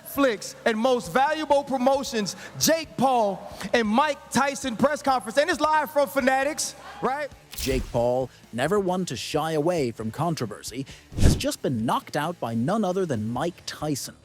Netflix and most valuable promotions, Jake Paul and Mike Tyson press conference. And it's live from Fanatics, right? Jake Paul, never one to shy away from controversy, has just been knocked out by none other than Mike Tyson.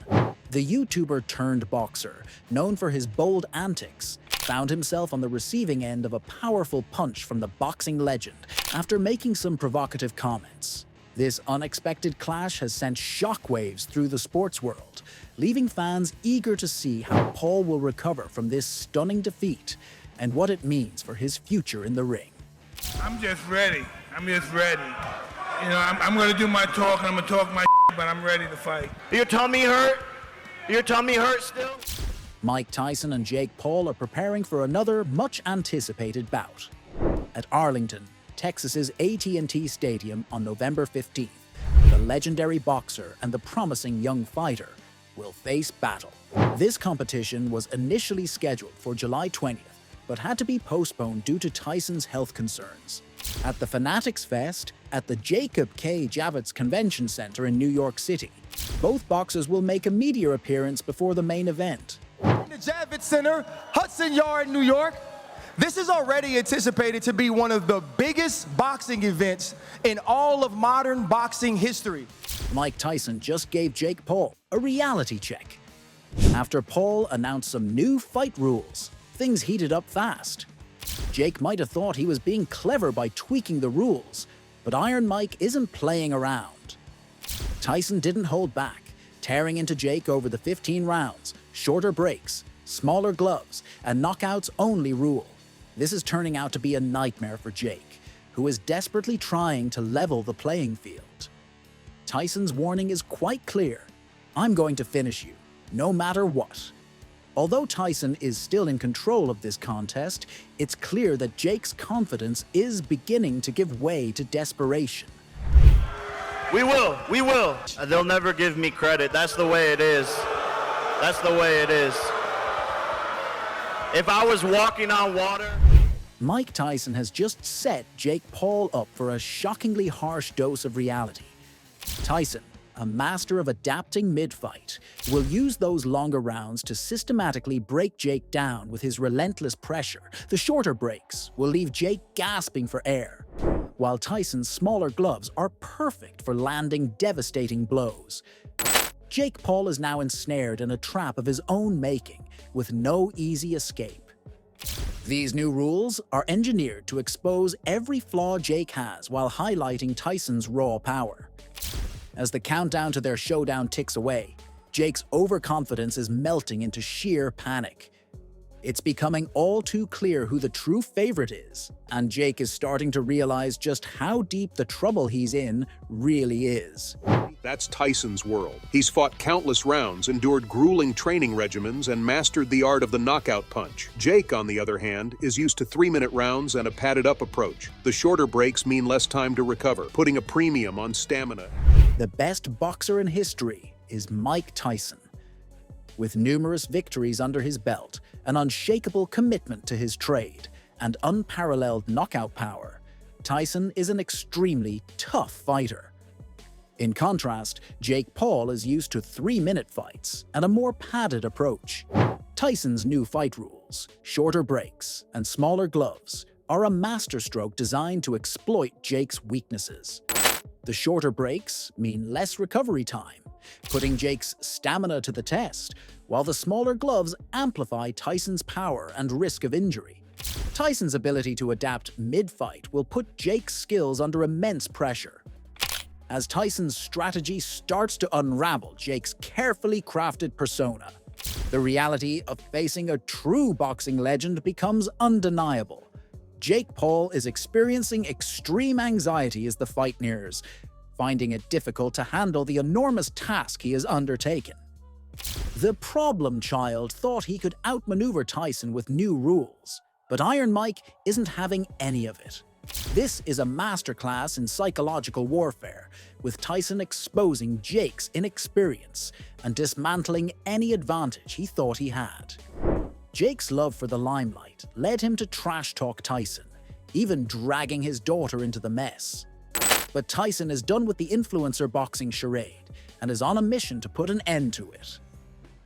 The YouTuber turned boxer, known for his bold antics, found himself on the receiving end of a powerful punch from the boxing legend after making some provocative comments. This unexpected clash has sent shockwaves through the sports world, leaving fans eager to see how Paul will recover from this stunning defeat and what it means for his future in the ring. I'm just ready. I'm just ready. You know, I'm going to do my talk, and I'm going to talk my but I'm ready to fight. Your tummy hurt? Your tummy hurt still? Mike Tyson and Jake Paul are preparing for another much-anticipated bout. At Arlington, Texas's AT&T Stadium on November 15th, the legendary boxer and the promising young fighter will face battle. This competition was initially scheduled for July 20th, but had to be postponed due to Tyson's health concerns. At the Fanatics Fest at the Jacob K. Javits Convention Center in New York City, both boxers will make a media appearance before the main event. In the Javits Center, Hudson Yard, New York, this is already anticipated to be one of the biggest boxing events in all of modern boxing history. Mike Tyson just gave Jake Paul a reality check. After Paul announced some new fight rules, things heated up fast. Jake might have thought he was being clever by tweaking the rules, but Iron Mike isn't playing around. Tyson didn't hold back, tearing into Jake over the 15 rounds, shorter breaks, smaller gloves, and knockouts only rule. This is turning out to be a nightmare for Jake, who is desperately trying to level the playing field. Tyson's warning is quite clear: I'm going to finish you, no matter what. Although Tyson is still in control of this contest, it's clear that Jake's confidence is beginning to give way to desperation. We will. They'll never give me credit. That's the way it is. That's the way it is. If I was walking on water... Mike Tyson has just set Jake Paul up for a shockingly harsh dose of reality. Tyson, a master of adapting mid-fight, will use those longer rounds to systematically break Jake down with his relentless pressure. The shorter breaks will leave Jake gasping for air, while Tyson's smaller gloves are perfect for landing devastating blows. Jake Paul is now ensnared in a trap of his own making, with no easy escape. These new rules are engineered to expose every flaw Jake has while highlighting Tyson's raw power. As the countdown to their showdown ticks away, Jake's overconfidence is melting into sheer panic. It's becoming all too clear who the true favorite is, and Jake is starting to realize just how deep the trouble he's in really is. That's Tyson's world. He's fought countless rounds, endured grueling training regimens, and mastered the art of the knockout punch. Jake, on the other hand, is used to 3-minute rounds and a padded-up approach. The shorter breaks mean less time to recover, putting a premium on stamina. The best boxer in history is Mike Tyson. With numerous victories under his belt, an unshakable commitment to his trade, and unparalleled knockout power, Tyson is an extremely tough fighter. In contrast, Jake Paul is used to 3-minute fights and a more padded approach. Tyson's new fight rules, shorter breaks, and smaller gloves are a masterstroke designed to exploit Jake's weaknesses. The shorter breaks mean less recovery time, putting Jake's stamina to the test, while the smaller gloves amplify Tyson's power and risk of injury. Tyson's ability to adapt mid-fight will put Jake's skills under immense pressure. As Tyson's strategy starts to unravel Jake's carefully crafted persona, the reality of facing a true boxing legend becomes undeniable. Jake Paul is experiencing extreme anxiety as the fight nears, finding it difficult to handle the enormous task he has undertaken. The problem child thought he could outmaneuver Tyson with new rules, but Iron Mike isn't having any of it. This is a masterclass in psychological warfare, with Tyson exposing Jake's inexperience and dismantling any advantage he thought he had. Jake's love for the limelight led him to trash-talk Tyson, even dragging his daughter into the mess. But Tyson is done with the influencer boxing charade and is on a mission to put an end to it.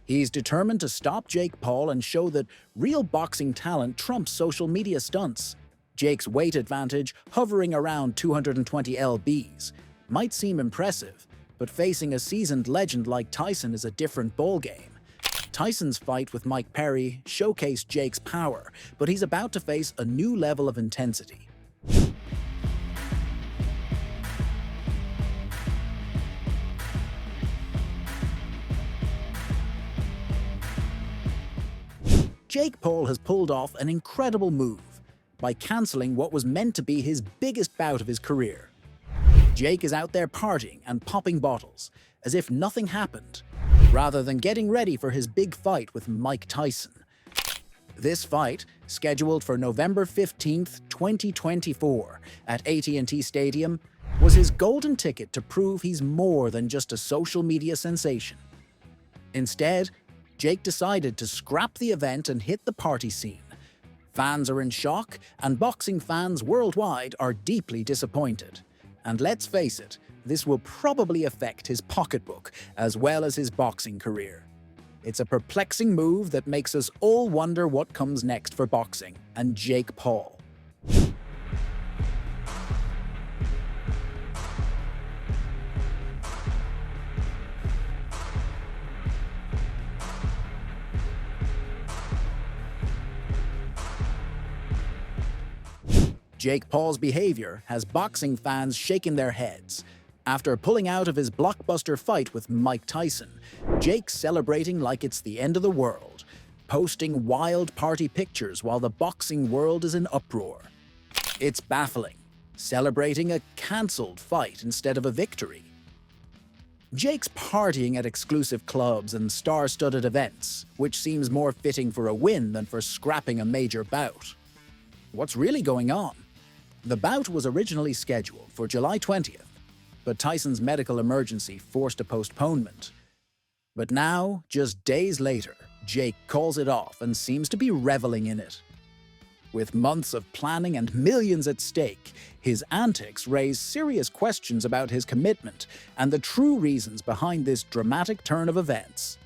He's determined to stop Jake Paul and show that real boxing talent trumps social media stunts. Jake's weight advantage, hovering around 220 lbs, might seem impressive, but facing a seasoned legend like Tyson is a different ballgame. Tyson's fight with Mike Perry showcased Jake's power, but he's about to face a new level of intensity. Jake Paul has pulled off an incredible move by cancelling what was meant to be his biggest bout of his career. Jake is out there partying and popping bottles as if nothing happened, rather than getting ready for his big fight with Mike Tyson. This fight, scheduled for November 15th, 2024 at AT&T Stadium, was his golden ticket to prove he's more than just a social media sensation. Instead, Jake decided to scrap the event and hit the party scene. Fans are in shock, and boxing fans worldwide are deeply disappointed. And let's face it, this will probably affect his pocketbook as well as his boxing career. It's a perplexing move that makes us all wonder what comes next for boxing and Jake Paul. Jake Paul's behavior has boxing fans shaking their heads. After pulling out of his blockbuster fight with Mike Tyson, Jake's celebrating like it's the end of the world, posting wild party pictures while the boxing world is in uproar. It's baffling, celebrating a cancelled fight instead of a victory. Jake's partying at exclusive clubs and star-studded events, which seems more fitting for a win than for scrapping a major bout. What's really going on? The bout was originally scheduled for July 20th, but Tyson's medical emergency forced a postponement. But now, just days later, Jake calls it off and seems to be reveling in it. With months of planning and millions at stake, his antics raise serious questions about his commitment and the true reasons behind this dramatic turn of events.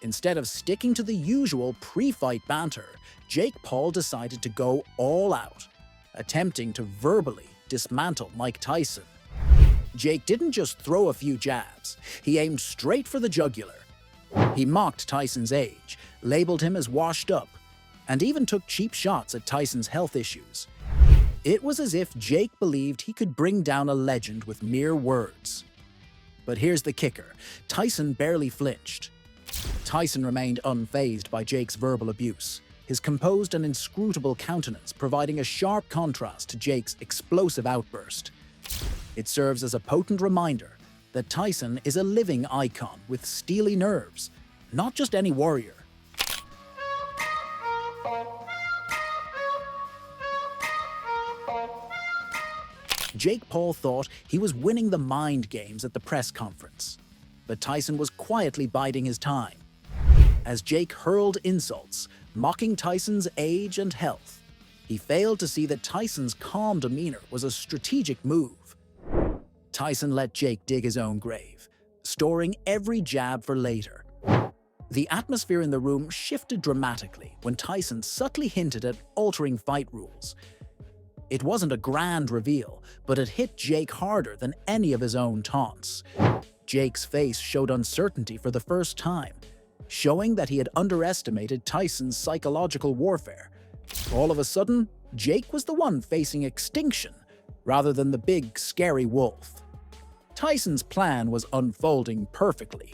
Instead of sticking to the usual pre-fight banter, Jake Paul decided to go all out, attempting to verbally dismantle Mike Tyson. Jake didn't just throw a few jabs, he aimed straight for the jugular. He mocked Tyson's age, labeled him as washed up, and even took cheap shots at Tyson's health issues. It was as if Jake believed he could bring down a legend with mere words. But here's the kicker: Tyson barely flinched. Tyson remained unfazed by Jake's verbal abuse, his composed and inscrutable countenance providing a sharp contrast to Jake's explosive outburst. It serves as a potent reminder that Tyson is a living icon with steely nerves, not just any warrior. Jake Paul thought he was winning the mind games at the press conference, but Tyson was quietly biding his time. As Jake hurled insults, mocking Tyson's age and health, he failed to see that Tyson's calm demeanor was a strategic move. Tyson let Jake dig his own grave, storing every jab for later. The atmosphere in the room shifted dramatically when Tyson subtly hinted at altering fight rules. It wasn't a grand reveal, but it hit Jake harder than any of his own taunts. Jake's face showed uncertainty for the first time, showing that he had underestimated Tyson's psychological warfare. All of a sudden, Jake was the one facing extinction, rather than the big, scary wolf. Tyson's plan was unfolding perfectly.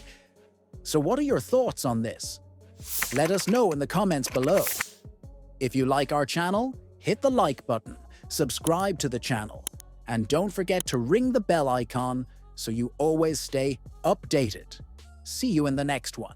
So what are your thoughts on this? Let us know in the comments below. If you like our channel, hit the like button, subscribe to the channel, and don't forget to ring the bell icon so you always stay updated. See you in the next one.